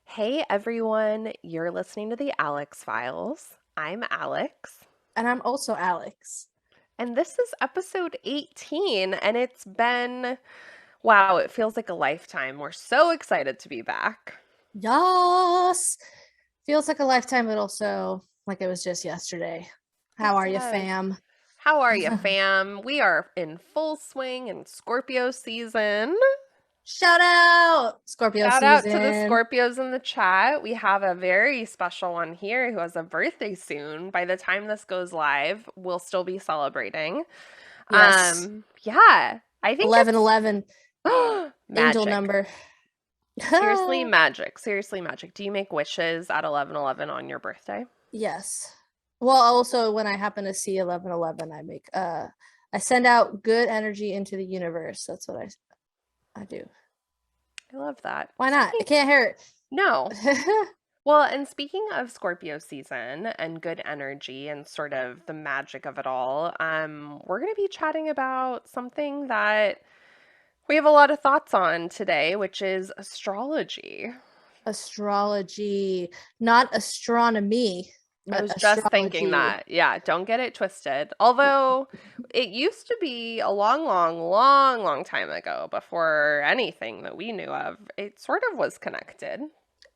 Hey everyone, you're listening to the Alex Files. I'm Alex, And I'm also Alex. and this is episode 18, and it's been, wow, it feels like a lifetime. We're so excited to be back. Yas. Feels like a lifetime, but also like it was just yesterday. It How are you, does. fam? How are you, fam? We are in full swing in Scorpio season. Shout out Scorpio Shout out to the season. Scorpios in the chat. We have a very special one here who has a birthday soon. By the time this goes live, we'll still be celebrating. Yes. Yeah, I think 1111 it's angel magic. number. Seriously, magic. Seriously, magic. Do you make wishes at 11:11 on your birthday? Yes. Well, also when I happen to see 1111, I send out good energy into the universe. That's what I do. I love that. Why not? Speaking, It can't hurt. no. Well, and speaking of Scorpio season and good energy and sort of the magic of it all, we're going to be chatting about something that we have a lot of thoughts on today, which is astrology. Astrology, not astronomy, I but was just thinking astrology. that. Yeah, don't get it twisted. Although it used to be a long, long, long, long time ago, before anything that we knew of, it sort of was connected.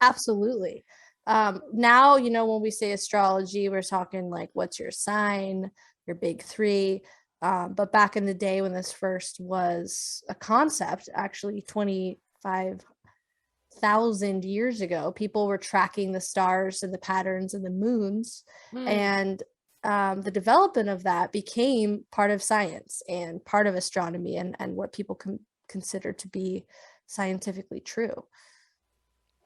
Absolutely. Now, when we say astrology, we're talking like what's your sign, your big three. But back in the day when this first was a concept, actually 25,000 years ago, people were tracking the stars and the patterns and the moons. Hmm. And the development of that became part of science and part of astronomy and what people consider to be scientifically true.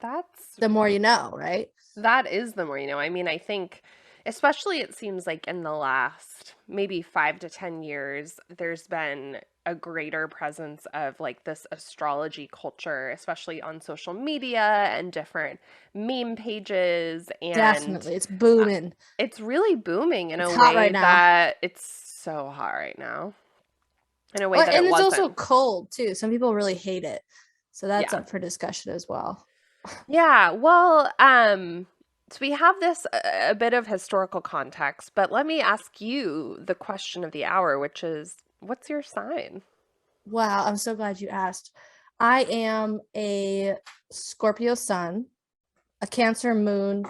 That's The more you know, right? That is the more you know. I mean, I think, especially it seems like in the last maybe 5 to 10 years, there's been a greater presence of like this astrology culture, especially on social media and different meme pages. And Definitely. It's uh, booming. it's really booming in It's a hot way right now. that it's so hot right now, in a way Well, that it and it's also wasn't. cold too. Some people really hate it. So that's Yeah. up for discussion as well. Yeah, well, so we have this a bit of historical context, but let me ask you the question of the hour, which is, what's your sign? Wow, I'm so glad you asked. I am a Scorpio sun, a Cancer moon,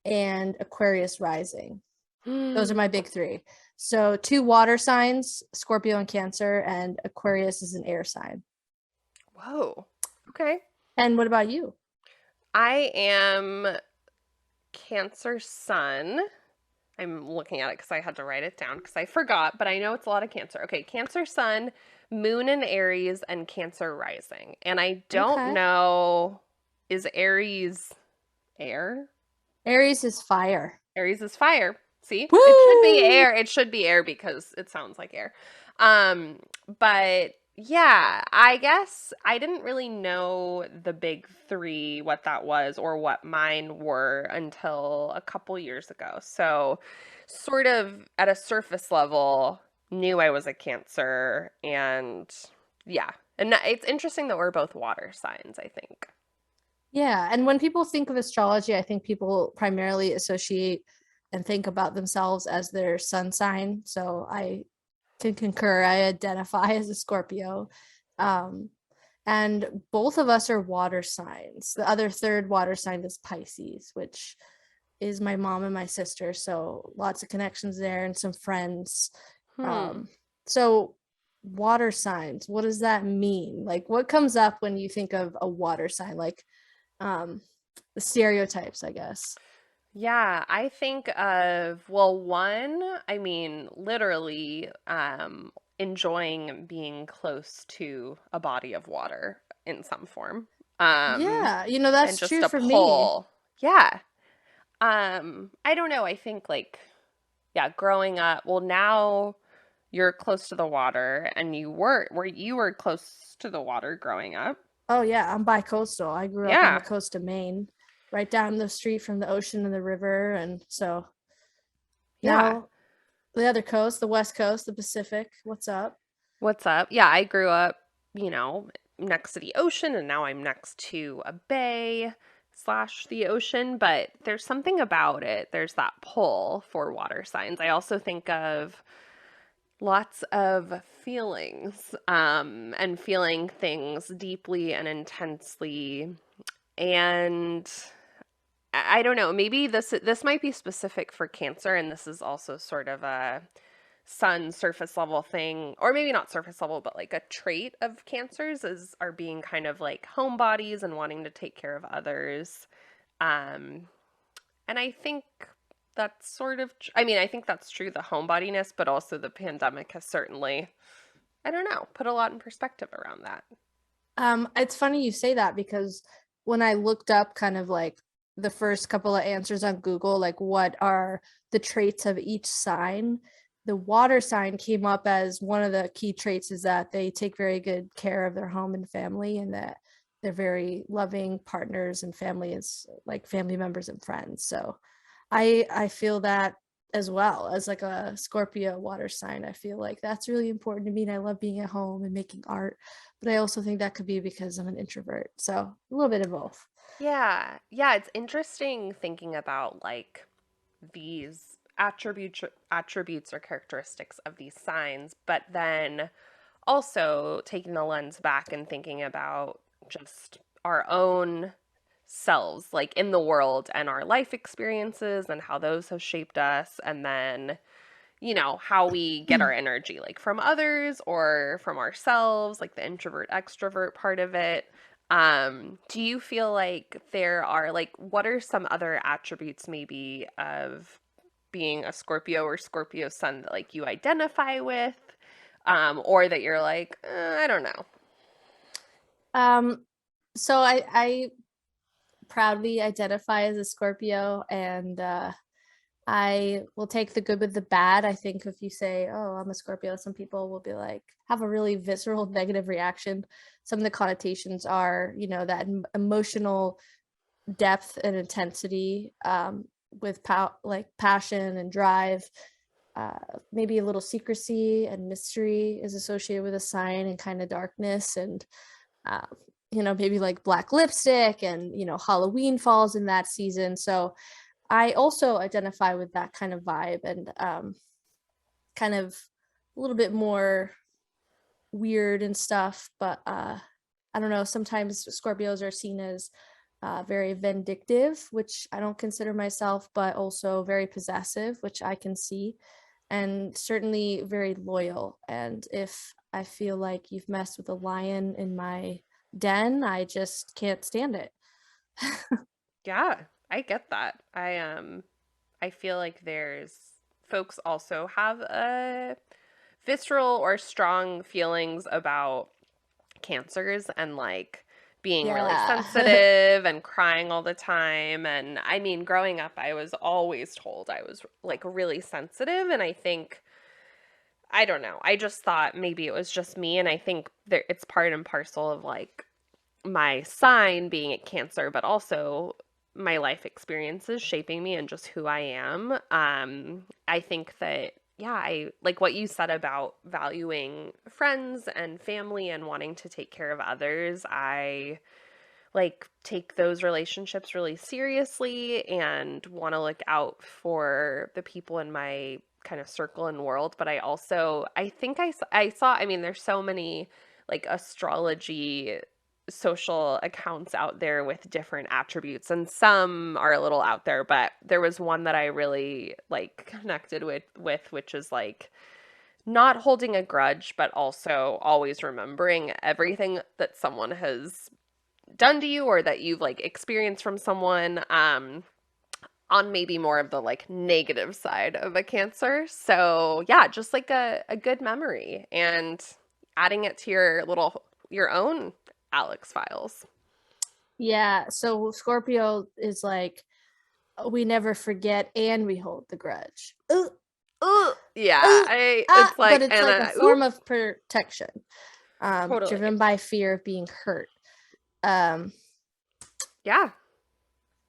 and Aquarius rising. Those are my big three. So two water signs, Scorpio and Cancer, and Aquarius is an air sign. Whoa. Okay. And what about you? I am Cancer Sun. I'm looking at it because I had to write it down because I forgot, but I know it's a lot of Cancer. Okay, Cancer Sun, Moon in Aries, and Cancer Rising. And I don't Okay. know, is Aries air? Aries is fire. Aries is fire. See? It should be Woo! air. It should be air because it sounds like air. Um, but yeah, I guess I didn't really know the big three, what that was, or what mine were until a couple years ago. So, sort of at a surface level, knew I was a Cancer, and yeah. And it's interesting that we're both water signs, I think. Yeah, and when people think of astrology, I think people primarily associate and think about themselves as their sun sign. So I can concur. I identify as a Scorpio. Um, and both of us are water signs. The other third water sign is Pisces, which is my mom and my sister. So lots of connections there and some friends. Hmm. Um, so water signs, what does that mean? Like what comes up when you think of a water sign? Like um the stereotypes, I guess. Yeah, I think of, well, one, I mean, literally, enjoying being close to a body of water in some form. Um, Yeah, and that's just true a for me. pull. Yeah. I don't know. I think like, yeah, growing up, well, now you're close to the water and you were close to the water growing up. Oh yeah, I'm bi-coastal. I grew up on the Yeah. coast of Maine, right down the street from the ocean and the river, and so Yeah. now the other coast, the West Coast, the Pacific. What's up? What's up? Yeah, I grew up, next to the ocean, and now I'm next to a bay slash the ocean, but there's something about it. There's that pull for water signs. I also think of lots of feelings, and feeling things deeply and intensely. And I don't know, maybe this might be specific for Cancer, and this is also sort of a sun surface level thing, or maybe not surface level, but like a trait of Cancers is are being kind of like homebodies and wanting to take care of others. Um, and I think that's sort of, I mean, I think that's true, the homebodiness, but also the pandemic has certainly, I don't know, put a lot in perspective around that. It's funny you say that because when I looked up kind of like the first couple of answers on Google, like what are the traits of each sign, the water sign came up as one of the key traits is that they take very good care of their home and family and that they're very loving partners and family is like family members and friends. So I feel that as well as like a Scorpio water sign. I feel like that's really important to me. And I love being at home and making art. But I also think that could be because I'm an introvert. So a little bit of both. Yeah. Yeah, it's interesting thinking about like these attributes or characteristics of these signs, but then also taking the lens back and thinking about just our own selves, like in the world and our life experiences and how those have shaped us, and then, how we get our energy, like from others or from ourselves, like the introvert extrovert part of it. Do you feel like there are, like, what are some other attributes maybe of being a Scorpio or Scorpio sun that like you identify with, or that you're like, I don't know. Um, so I proudly identify as a Scorpio and I will take the good with the bad. I think if you say, "Oh, I'm a Scorpio," some people will be like, have a really visceral negative reaction. Some of the connotations are, that emotional depth and intensity with like passion and drive. Uh, Maybe a little secrecy and mystery is associated with a sign and kind of darkness and uh, maybe like black lipstick and Halloween falls in that season. So I also identify with that kind of vibe and kind of a little bit more weird and stuff. But I don't know. Sometimes Scorpios are seen as very vindictive, which I don't consider myself, but also very possessive, which I can see, and certainly very loyal. And if I feel like you've messed with a lion in my den, I just can't stand it. Yeah, I get that. I feel like there's folks also have a visceral or strong feelings about cancers and like being really Yeah. sensitive and crying all the time. And I mean, growing up, I was always told I was like really sensitive. And I think, I don't know, I just thought maybe it was just me. And I think there, it's part and parcel of like my sign being at Cancer, but also my life experiences shaping me and just who I am. I think that, yeah, I like what you said about valuing friends and family and wanting to take care of others. I like take those relationships really seriously and want to look out for the people in my kind of circle and world. But I also, I think I saw, I mean, there's so many like astrology social accounts out there with different attributes, and some are a little out there, but there was one that I really like connected with, which is like not holding a grudge, but also always remembering everything that someone has done to you or that you've like experienced from someone. on maybe more of the like negative side of a Cancer. So, yeah, just like a good memory and adding it to your own Alex files. Yeah. So Scorpio is like, we never forget and we hold the grudge. Ugh, yeah, Ooh, it's but like, it's and like a ooh, form of protection, totally. driven by fear of being hurt. Um, Yeah.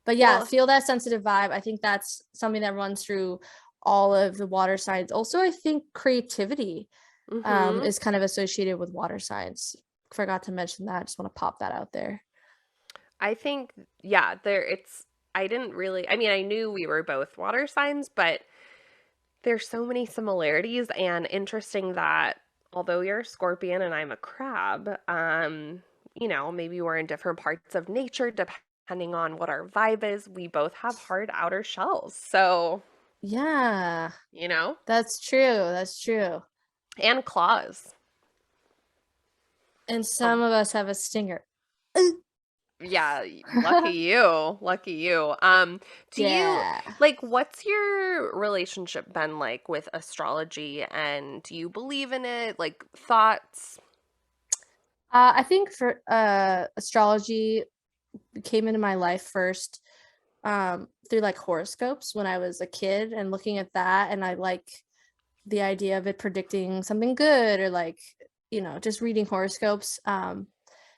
but yeah, Well, feel that sensitive vibe. I think that's something that runs through all of the water signs. Also, I think creativity mhm. is kind of associated with water signs. Forgot to mention that. I just want to pop that out there. I think, yeah, I didn't really, I mean, I knew we were both water signs, but there's so many similarities and interesting that although you're a scorpion and I'm a crab, maybe we're in different parts of nature depending on what our vibe is. We both have hard outer shells. So, Yeah, you know, that's true. That's true. and claws. And Um, some of us have a stinger. yeah, lucky you. Lucky you. Do you Yeah. like what's your relationship been like with astrology and do you believe in it? Like thoughts? I think for astrology came into my life first through like horoscopes when I was a kid and looking at that, and I like the idea of it predicting something good, or like, just reading horoscopes.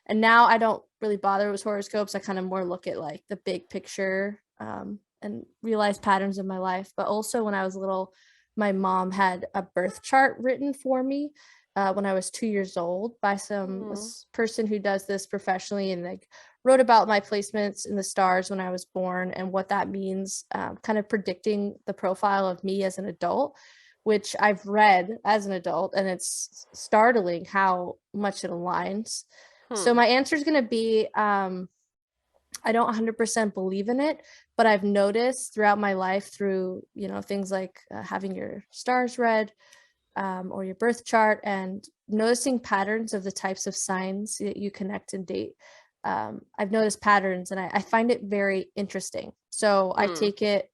And now I don't really bother with horoscopes. I kind of more look at like the big picture, and realize patterns in my life. But also when I was little, my mom had a birth chart written for me when I was 2 years old by some Hmm. person who does this professionally, and like wrote about my placements in the stars when I was born and what that means, kind of predicting the profile of me as an adult, which I've read as an adult, and it's startling how much it aligns. So Hmm. my answer is going to be, I don't 100% believe in it, but I've noticed throughout my life through, things like having your stars read, or your birth chart, and noticing patterns of the types of signs that you connect and date. I've noticed patterns, and I find it very interesting. So I Hmm. take it,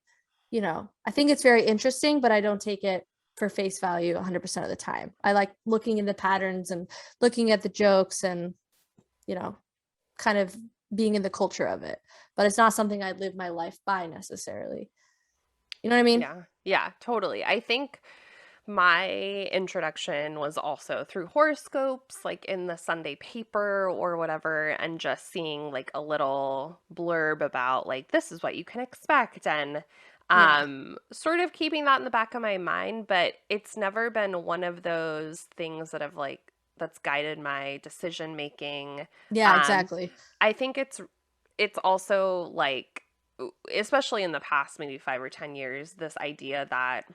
I think it's very interesting, but I don't take it for face value 100% of the time. I like looking into patterns and looking at the jokes, and, you know, kind of being in the culture of it. But it's not something I live my life by necessarily. You know what I mean? Yeah. Yeah, totally. I think my introduction was also through horoscopes, like in the Sunday paper or whatever, and just seeing like a little blurb about like this is what you can expect and Yeah. sort of keeping that in the back of my mind, but it's never been one of those things that have like that's guided my decision making. Yeah, Um exactly. I think it's also like especially in the past maybe 5 or 10 years this idea that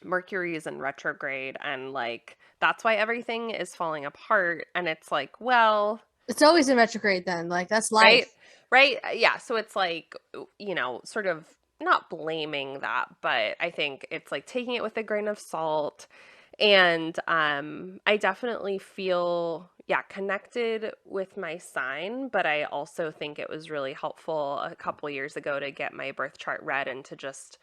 Mercury is in retrograde and like that's why everything is falling apart and it's like, well, It's always in retrograde then. Like that's right? life. Right? Yeah, so it's like, sort of not blaming that, but I think it's like taking it with a grain of salt. And I definitely feel connected with my sign, but I also think it was really helpful a couple years ago to get my birth chart read and to just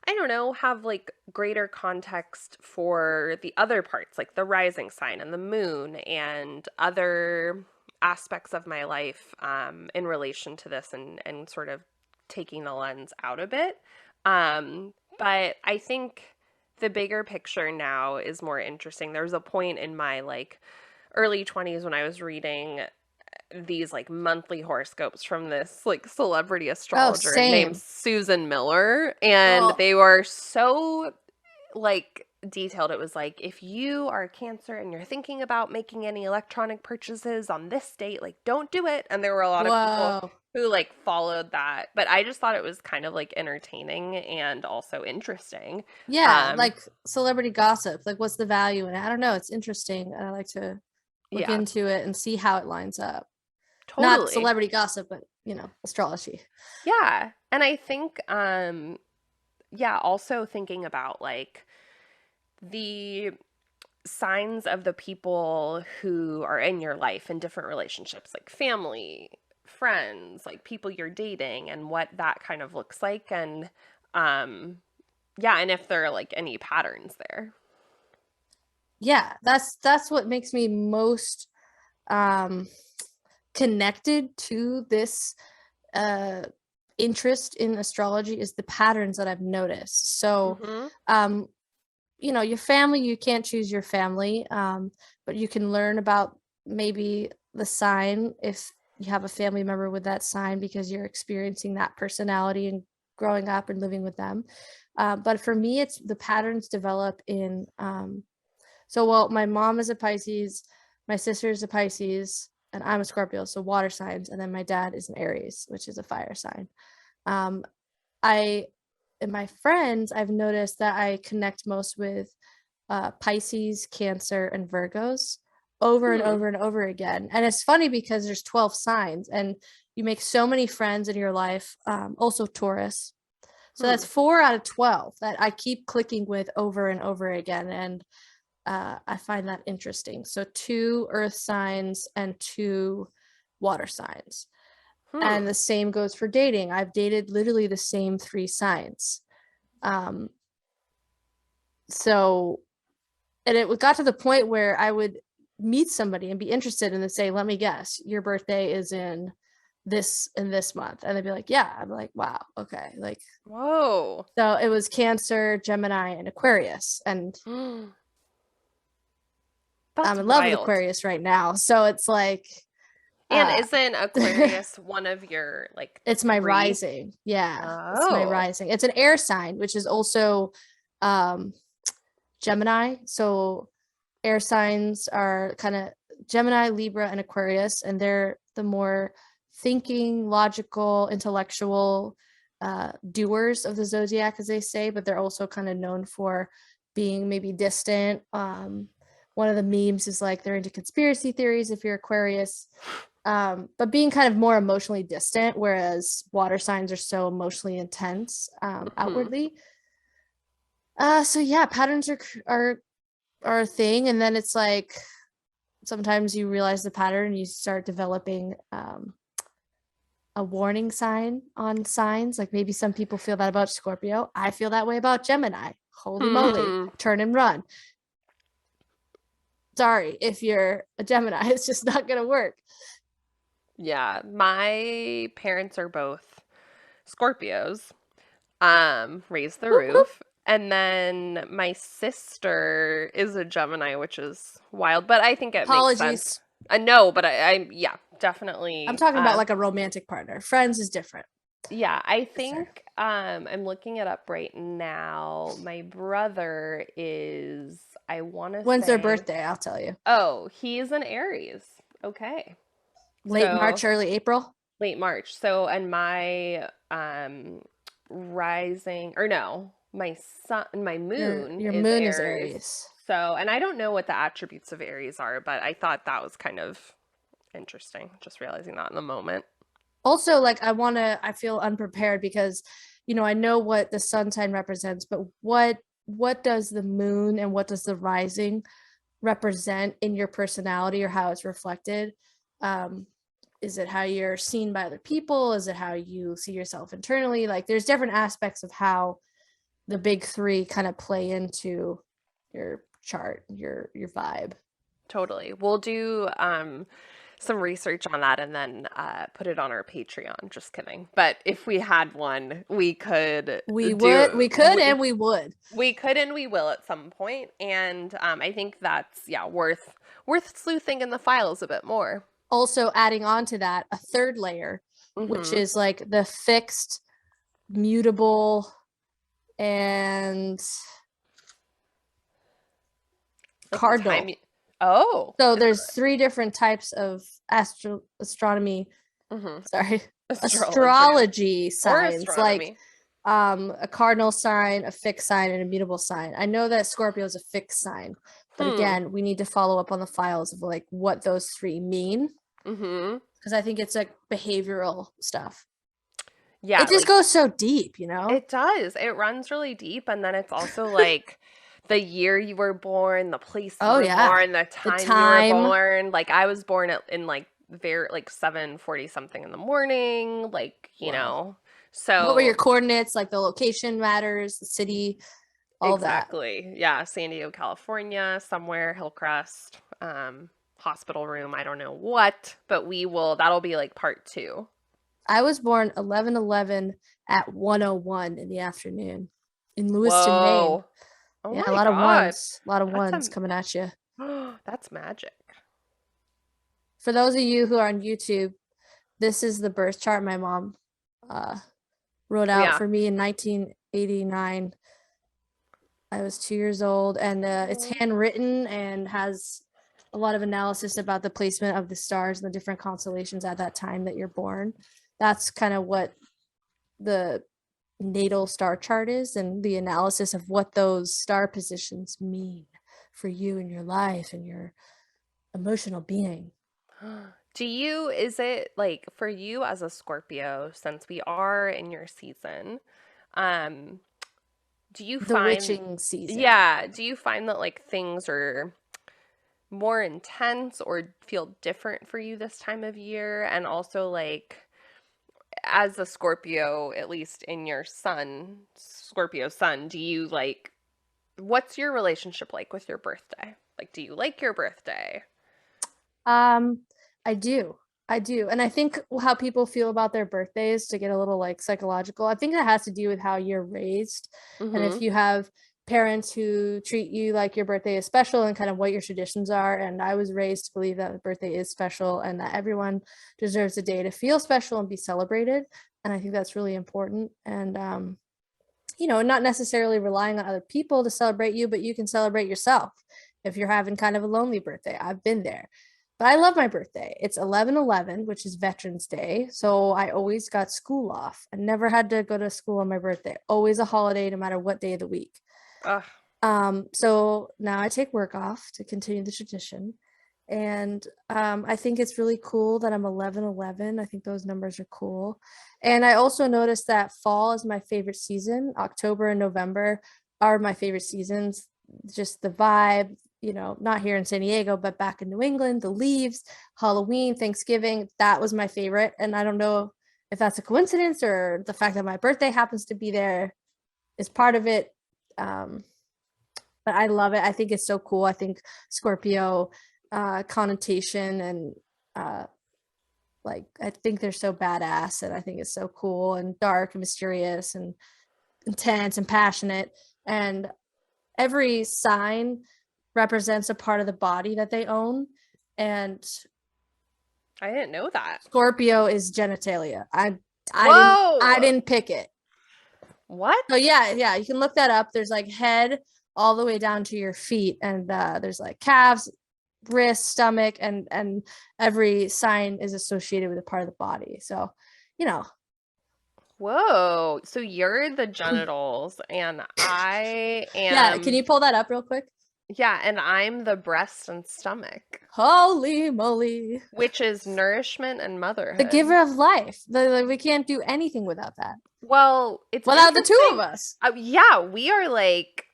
I don't know, have like greater context for the other parts, like the rising sign and the moon and other aspects of my life in relation to this and sort of taking the lens out a bit. But I think the bigger picture now is more interesting. There was a point in my like early 20s when I was reading these like monthly horoscopes from this like celebrity Oh, astrologer named same. Susan Miller and Oh, they were so like detailed. It was like if you are a Cancer and you're thinking about making any electronic purchases on this date, like don't do it. And there were a lot of people whoa. who like followed that, but I just thought it was kind of like entertaining and also interesting. Yeah, um like celebrity gossip. Like what's the value in it? I don't know. It's interesting. I like to look yeah, into it and see how it lines up. Not totally. celebrity gossip, but astrology. Yeah, and I think yeah, also thinking about like the signs of the people who are in your life in different relationships, like family, friends, like people you're dating and what that kind of looks like and yeah, and if there are like any patterns there. Yeah, that's what makes me most um connected to this uh interest in astrology is the patterns that I've noticed. So Mhm. um your family, you can't choose your family, but you can learn about maybe the sign if you have a family member with that sign because you're experiencing that personality and growing up and living with them. But for me, it's the patterns develop in well, my mom is a Pisces, my sister is a Pisces, and I'm a Scorpio, so water signs, and then my dad is an Aries, which is a fire sign. Um, I in my friends, I've noticed that I connect most with Pisces, Cancer, and Virgos over and Hmm. over and over again. And it's funny because there's 12 signs, and you make so many friends in your life. Also Taurus. So that's Hmm. 4 out of 12 that I keep clicking with over and over again. And I find that interesting. So 2 earth signs and 2 water signs. And Hmm. the same goes for dating. I've dated literally the same 3 signs. Um, so, and it got to the point where I would meet somebody and be interested and then say, let me guess, your birthday is in this month. And they'd be like, yeah. I'm like, wow, okay. Like, Whoa. so it was Cancer, Gemini, and Aquarius. And I'm That's in love with wild. Aquarius right now. So it's like, And uh, isn't Aquarius one of your like it's my three? rising. Yeah, it's my Oh. rising. It's an air sign, which is also um, Gemini. So air signs are kind of Gemini, Libra, and Aquarius, and they're the more thinking, logical, intellectual doers of the zodiac, as they say, but they're also kind of known for being maybe distant. One of the memes is like they're into conspiracy theories if you're Aquarius, but being kind of more emotionally distant, whereas water signs are so emotionally intense Hmm. outwardly. So yeah, patterns are a thing, and then it's like sometimes you realize the pattern and you start developing a warning sign on signs. Like maybe some people feel that about Scorpio. I feel that way about Gemini. Holy moly, Hmm. turn and run. Sorry, if you're a Gemini, it's just not going to work. Yeah, my parents are both Scorpios. Raised the Whoop, whoop. roof. And then my sister is a Gemini, which is wild, but I think it makes sense. Apologies. No, but yeah, I'm definitely. talking about like a romantic partner. Friends is different. Yeah, I Yes, sir. think I'm looking it up right now. My brother is, I want to When's their say, birthday? I'll tell you. oh, he's an Aries. Okay. Late So March, early April. late March. So, and my rising, or no, my sun, my moon Your is moon is Aries. Aries. So, and I don't know what the attributes of Aries are, but I thought that was kind of interesting, just realizing that in the moment. Also, like I feel unprepared because I know what the sun sign represents, but what does the moon and what does the rising represent in your personality or how it's reflected? Um, is it how you're seen by other people? Is it how you see yourself internally? Like there's different aspects of how the big three kind of play into your chart, your vibe. Totally. We'll do some research on that and then put it on our Patreon. Just kidding. But if we had one, we could We do could and we would. we could and we will at some point. And I think that's yeah worth sleuthing in the files a bit more. Also adding on to that a third layer, which Mm-hmm. is like the fixed, mutable, and Like the time. cardinal. Oh, So is there's 3 different types of astronomy, mm-hmm. sorry, Astrology astrology or signs, like astronomy. a cardinal sign, a fixed sign, and a mutable sign. I know that Scorpio is a fixed sign, but Hmm. again, we need to follow up on the files of like what those 3 mean Mm-hmm. because I think it's like behavioral stuff. It Yeah, just like goes so deep, you know? it does. It runs really deep, and then it's also like the year you were born, the place you Oh were yeah. born, the The time you were time. born. Like I was born in like very like 7:40 something in the morning, like, Wow. What were your So coordinates? Like the location matters, the city, all that. exactly. Yeah, San Diego, California, somewhere, Hillcrest, hospital room, I don't know what, but that'll be like part two. I was born 11/11 at 1:01 in the afternoon in Lewiston, Maine. Whoa. Oh Yeah, my God. a lot of That's ones coming at you. that's magic. For those of you who are on YouTube, this is the birth chart my mom uh, wrote out Yeah. for me in 1989. I was 2 years old, and it's Oh. handwritten and has a lot of analysis about the placement of the stars and the different constellations at that time that you're born. That's kind of what the natal star chart is, and the analysis of what those star positions mean for you and your life and your emotional being. Is it like for you as a Scorpio, since we are in your season, um, do you The find, witching season. yeah, do you find that like things are more intense or feel different for you this time of year? And also, like, as a Scorpio, at least in your Scorpio sun, do you like, what's your relationship like with your birthday? Like, do you like your birthday? Um, I do. I do. And I think how people feel about their birthdays, to get a little like psychological, I think that has to do with how you're raised. And Mm-hmm. if you have parents who treat you like your birthday is special and kind of what your traditions are. And I was raised to believe that the birthday is special and that everyone deserves a day to feel special and be celebrated. And I think that's really important. And not necessarily relying on other people to celebrate you, but you can celebrate yourself if you're having kind of a lonely birthday. I've been there. But I love my birthday. It's 11/11, which is Veterans Day. So I always got school off. I never had to go to school on my birthday. Always a holiday, no matter what day of the week. Ugh. So now I take work off to continue the tradition. And I think it's really cool that I'm 11/11. I think those numbers are cool. And I also noticed that fall is my favorite season. October and November are my favorite seasons. Just the vibe, not here in San Diego, but back in New England, the leaves, Halloween, Thanksgiving, that was my favorite. And I don't know if that's a coincidence or the fact that my birthday happens to be there is part of it. Um, but I love it. I think it's so cool. I think Scorpio connotation and uh, like I think they're so badass, and I think it's so cool and dark and mysterious and intense and passionate. And every sign represents a part of the body that they own. And I didn't know that. Scorpio is genitalia. I Whoa. didn't pick it. What? So yeah, you can look that up. There's like head all the way down to your feet, and there's like calves, wrist, stomach, and every sign is associated with a part of the body. So, you know, Whoa. So you're the genitals and I yeah. Can am, you pull that up real quick? yeah, and I'm the breast and stomach, Holy moly! which is nourishment and The motherhood. giver of life. We can't do anything without that. Well, it's Without the two of interesting. us. Yeah, we are like,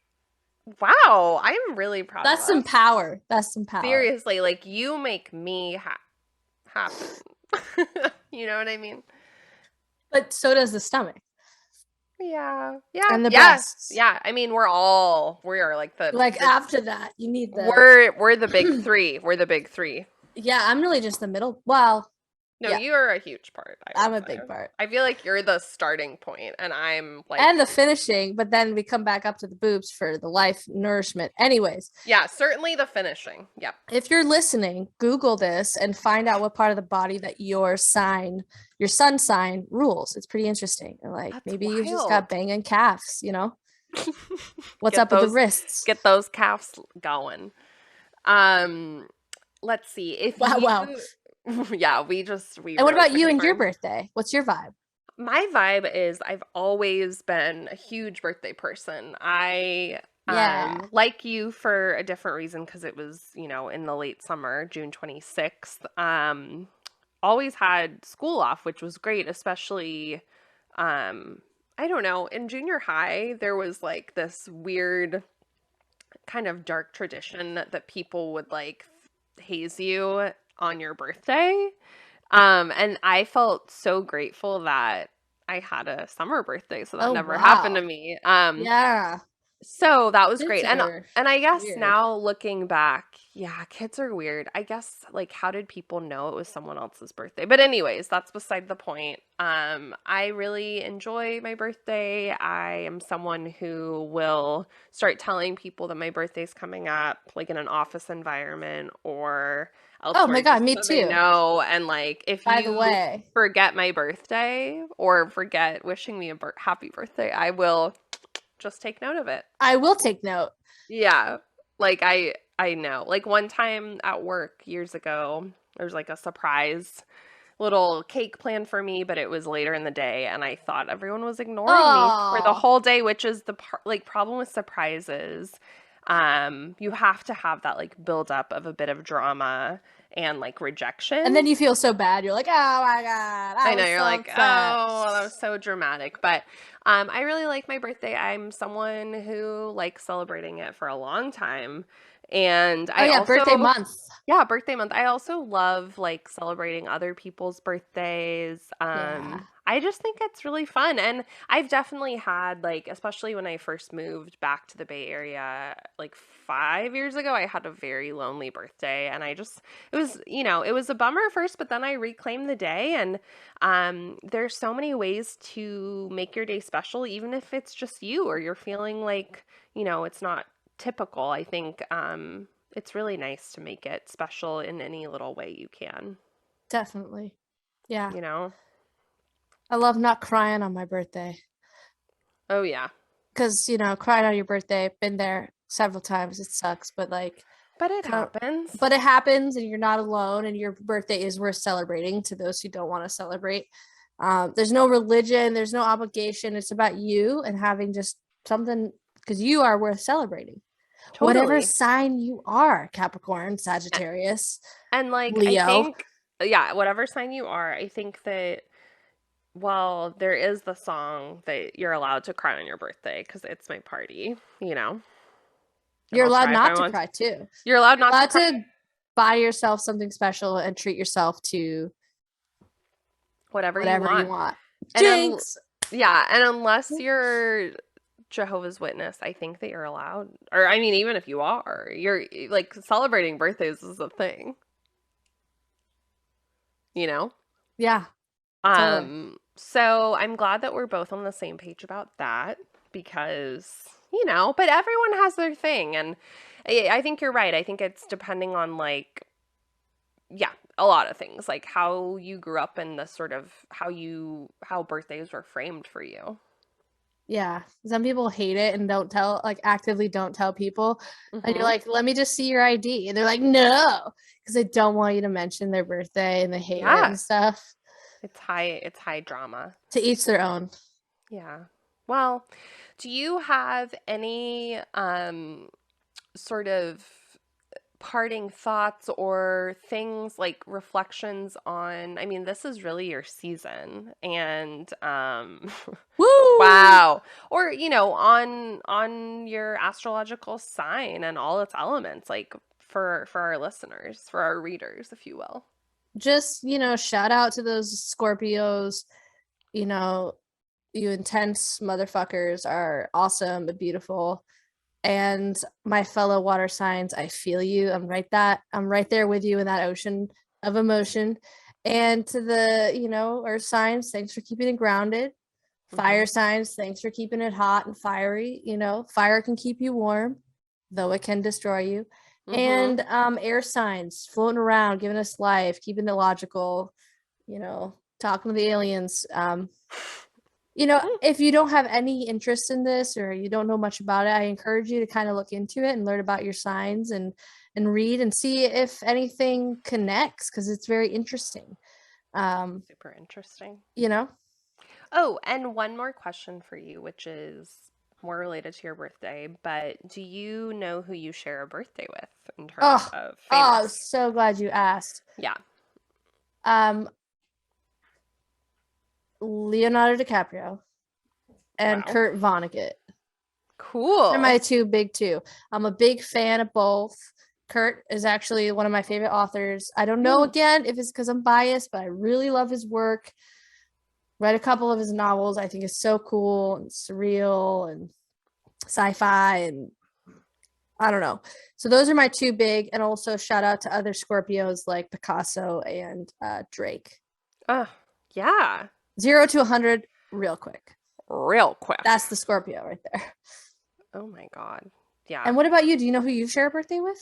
wow, I'm really proud of That's some us. power. That's some power. Seriously, like you make me happen. You know what I mean? But so does the stomach Yeah. Yeah. and the Yeah. breasts. Yeah. I mean, we are like Like after that, you need the. we're the big three. We're the big three. Yeah, I'm really just the middle. Well, No, yeah, you are a huge part, I I'm would a say. big part. I feel like you're the starting point and I'm And like, the finishing, but then we come back up to the boobs for the life nourishment. Anyways, yeah, certainly the finishing. Yep. if you're listening, Google this and find out what part of the body that your sun sign rules. It's pretty interesting. And like That's maybe you just got wild. banging calves. What's Get up with the those wrists? get those calves going. Um, let's see. If Wow, you wow. yeah, we And what really about took you a and your turn. birthday? What's your vibe? My vibe is I've always been a huge birthday person. I Yeah. like you for a different reason because it was, in the late summer, June 26th. Always had school off, which was great, especially I don't know, in junior high there was like this weird kind of dark tradition that people would like haze you on your birthday. And I felt so grateful that I had a summer birthday, so that Oh never happened to wow. me. Yeah. So that was Kids great. are And I guess weird. now looking back, yeah, kids are weird. I guess like how did people know it was someone else's birthday? But anyways, that's beside the point. I really enjoy my birthday. I am someone who will start telling people that my birthday's coming up like in an office environment or Oh my elsewhere God, just me so they too. know. And like if By the you way, forget my birthday or forget wishing me a happy birthday, I will just take note of it. I will take note. Yeah. Like I know. Like one time at work years ago, there was like a surprise little cake planned for me, but it was later in the day and I thought everyone was ignoring me for the Oh, whole day, which is the like problem with surprises. You have to have that like build up of a bit of drama and like and then rejection. you feel so bad. You're like, oh my God, I I know was you're so like, upset. oh, that was so dramatic, but I really like my birthday. I'm someone who likes celebrating it for a long time, and Oh I yeah, birthday also, month. yeah, birthday month. I also love like celebrating other people's birthdays. Yeah. I just think it's really fun, and I've definitely had like, especially when I first moved back to the Bay Area, like 5 years ago, I had a very lonely birthday, and I just, it was, it was a bummer at first, but then I reclaimed the day and there's so many ways to make your day special, even if it's just you or you're feeling like, it's not typical. I think it's really nice to make it special in any little way you can, Definitely. Yeah. you know? I love not crying on my birthday. Oh, yeah. Because, crying on your birthday, been there several times. It sucks, but like, But it kind of, happens. but it happens and you're not alone and your birthday is worth celebrating to those who don't want to celebrate. There's no religion, there's no obligation. It's about you and having just something because you are worth celebrating. Whatever Totally. sign you are, Capricorn, A- Sagittarius, And like, I Leo. think, yeah, whatever sign you are, I think that, well, there is the song that you're allowed to cry on your birthday because it's my party, and You're I'll allowed cry if I not to want. cry too. You're allowed You're not to allowed cry. to buy yourself something special and treat yourself to Whatever you whatever you want. want. And Jinx. yeah, and unless you're Jehovah's Witness, I think that you're allowed. Or I mean, even if you are, you're like celebrating birthdays is a thing, you know? Yeah, totally. So I'm glad that we're both on the same page about that because, but everyone has their thing and I think you're right. I think it's depending on like yeah, a lot of things, like how you grew up and the sort of how birthdays were framed for you. Yeah. Some people hate it and don't tell, like actively don't tell people. And you're Mhm. like, let me just see your ID. And they're like, no, because they don't want you to mention their birthday and they hate it Yeah. and stuff. It's high drama. To each their own. Yeah. Well, do you have any sort of parting thoughts or things like reflections on, I mean, this is really your season and Woo! wow. Or, on your astrological sign and all its elements, like for our listeners, for our readers, if you will. Just, shout out to those Scorpios. You know, you intense motherfuckers are awesome and beautiful. And my fellow water signs, I feel you. I'm right there with you in that ocean of emotion. And to the, earth signs, thanks for keeping it grounded. Mhm. Fire signs, thanks for keeping it hot and fiery. Fire can keep you warm, though it can destroy you. Mhm. And air signs floating around, giving us life, keeping it logical, talking to the aliens. If you don't have any interest in this or you don't know much about it, I encourage you to kind of look into it and learn about your signs and read and see if anything connects because it's very interesting. Um, Super interesting. you know, Oh, and one more question for you, which is more related to your birthday, but do you know who you share a birthday with in terms oh, of oh, famous? so glad you asked. Yeah. Um, Leonardo DiCaprio and Wow. Kurt Vonnegut. Those are Cool. my two big two. I'm a big fan of both. Kurt is actually one of my favorite authors. I don't know, Hmm. again, if it's because I'm biased, but I really love his work. Read a couple of his novels. I think it's so cool and surreal and sci-fi, and I don't know. So those are my two big, and also shout out to other Scorpios like Picasso and Drake. Uh, yeah. 0 to 100 real quick. Real quick. That's the Scorpio right there. Oh my God. Yeah, And what about you? Do you know who you share a birthday with?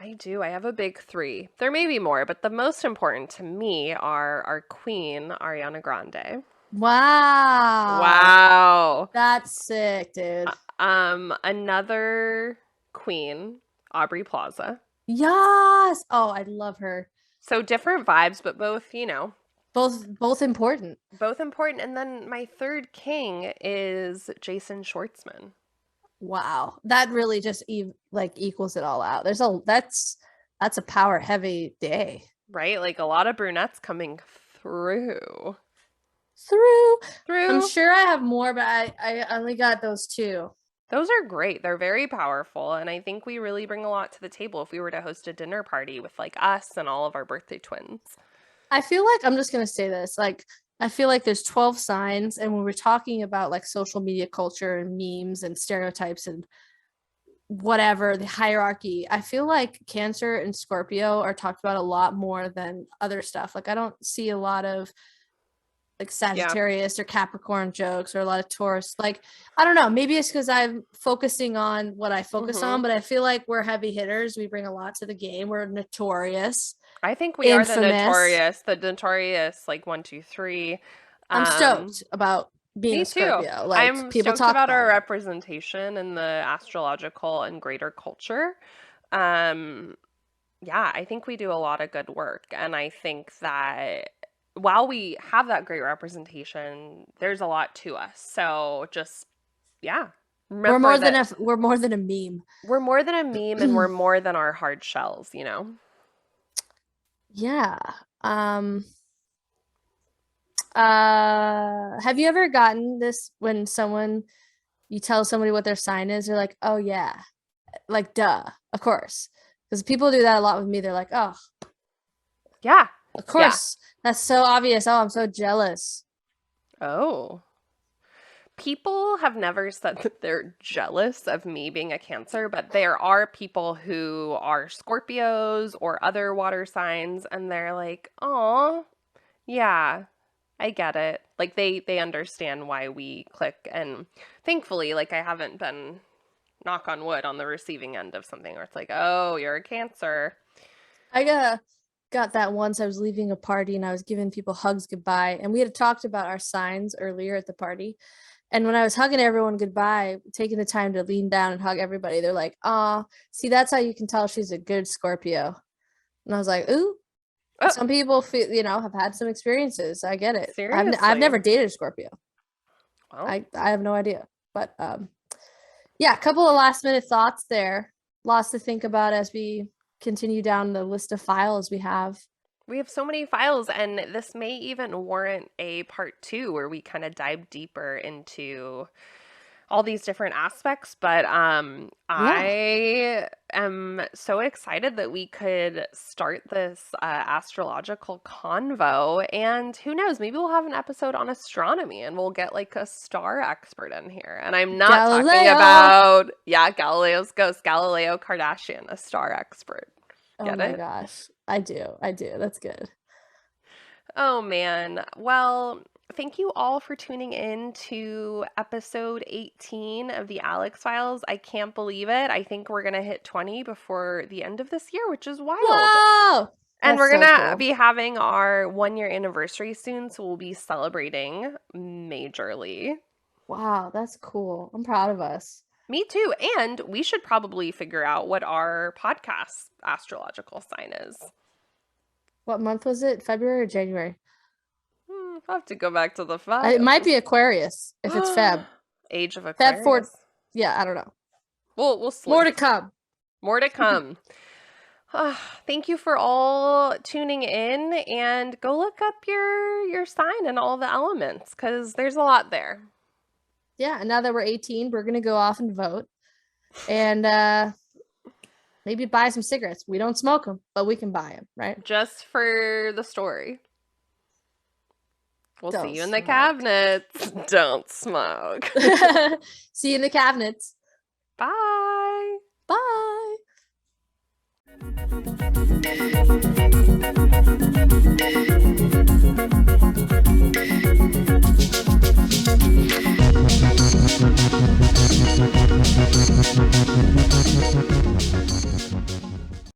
I do. I have a big three. There may be more, but the most important to me are our queen, Ariana Grande. Wow. Wow. That's sick, dude. Another queen, Aubrey Plaza. Yes. Oh, I love her. So different vibes, but both, Both important. both important. And then my third king is Jason Schwartzman, Wow. That really just like equals it all out. That's a power heavy day. right? Like a lot of brunettes coming through. Through. I'm Through. sure I have more, but I only got those two. Those are great. They're very powerful. And I think we really bring a lot to the table if we were to host a dinner party with like us and all of our birthday twins. I feel like I'm just gonna say this. Like, I feel like there's 12 signs, and when we're talking about like social media culture and memes and stereotypes and whatever the hierarchy, I feel like Cancer and Scorpio are talked about a lot more than other stuff. Like, I don't see a lot of like Yeah. Sagittarius or Capricorn jokes or a lot of Taurus. Like, I don't know. Maybe it's because I'm focusing on what I focus on, Hmm. but I feel like we're heavy hitters. We bring a lot to the game. We're notorious, I think we are infamous. the notorious like one, two, three. I'm Um, stoked about being Me a too. Scorpio. Like, I'm people stoked talk about our about it. representation in the astrological and greater culture. Um, yeah, I think we do a lot of good work. And I think that while we have that great representation, there's a lot to us. So just, yeah, remember that We're more than a meme. we're more than a meme and we're more than our hard shells. Yeah. Um have you ever gotten this when someone you tell somebody what their sign is, they're like, "Oh yeah." Like, duh, of course. Because people do that a lot with me. They're like, "Oh, Yeah. of Yeah. course. That's so obvious. Oh, I'm so jealous." Oh. People have never said that they're jealous of me being a Cancer, but there are people who are Scorpios or other water signs, and they're like, "Oh, yeah, I get it." Like they understand why we click, and thankfully, like I haven't been, knock on wood, on the receiving end of something where it's like, "Oh, you're a Cancer." I got that once. I was leaving a party and I was giving people hugs goodbye. And we had talked about our signs earlier at the party. And when I was hugging everyone goodbye, taking the time to lean down and hug everybody, they're like, "Ah, see, that's how you can tell she's a good Scorpio." And I was like, "Ooh, Oh, some people feel, have had some experiences. I get it. I've seriously. never dated a Scorpio. Well, I have no idea." But yeah, a couple of last minute thoughts there. Lots to think about as we continue down the list of files we have. we have so many files, and this may even warrant a part two where we kind of dive deeper into all these different aspects. But Yeah. I am so excited that we could start this astrological convo. And who knows, maybe we'll have an episode on astronomy and we'll get like a star expert in here. And I'm not talking Galileo. about, yeah, Galileo's ghost, Galileo Kardashian, a star expert. Oh Get my it? gosh. I do. I do. That's good. Oh man. Well, thank you all for tuning in to episode 18 of the Alex Files. I can't believe it. I think we're going to hit 20 before the end of this year, which is wild. Whoa. And That's we're so going to cool. be having our 1 year anniversary soon, so we'll be celebrating majorly. Wow, that's cool. I'm proud of us. Me too. And we should probably figure out what our podcast astrological sign is. What month was it? February or January? I'll have to go back to the It might files. be Aquarius if it's Feb. Age of Feb 4. Aquarius. Yeah, I don't know. We'll More to sleuth. come. More to come. Thank you for all tuning in, and go look up your sign and all the elements because there's a lot there. Yeah, and now that we're 18, we're gonna go off and vote. And Maybe buy some cigarettes. We don't smoke them, but we can buy them, right? Just for the story. We'll see Don't you in the smoke. cabinets. Don't smoke. See you in the cabinets. Bye. Bye.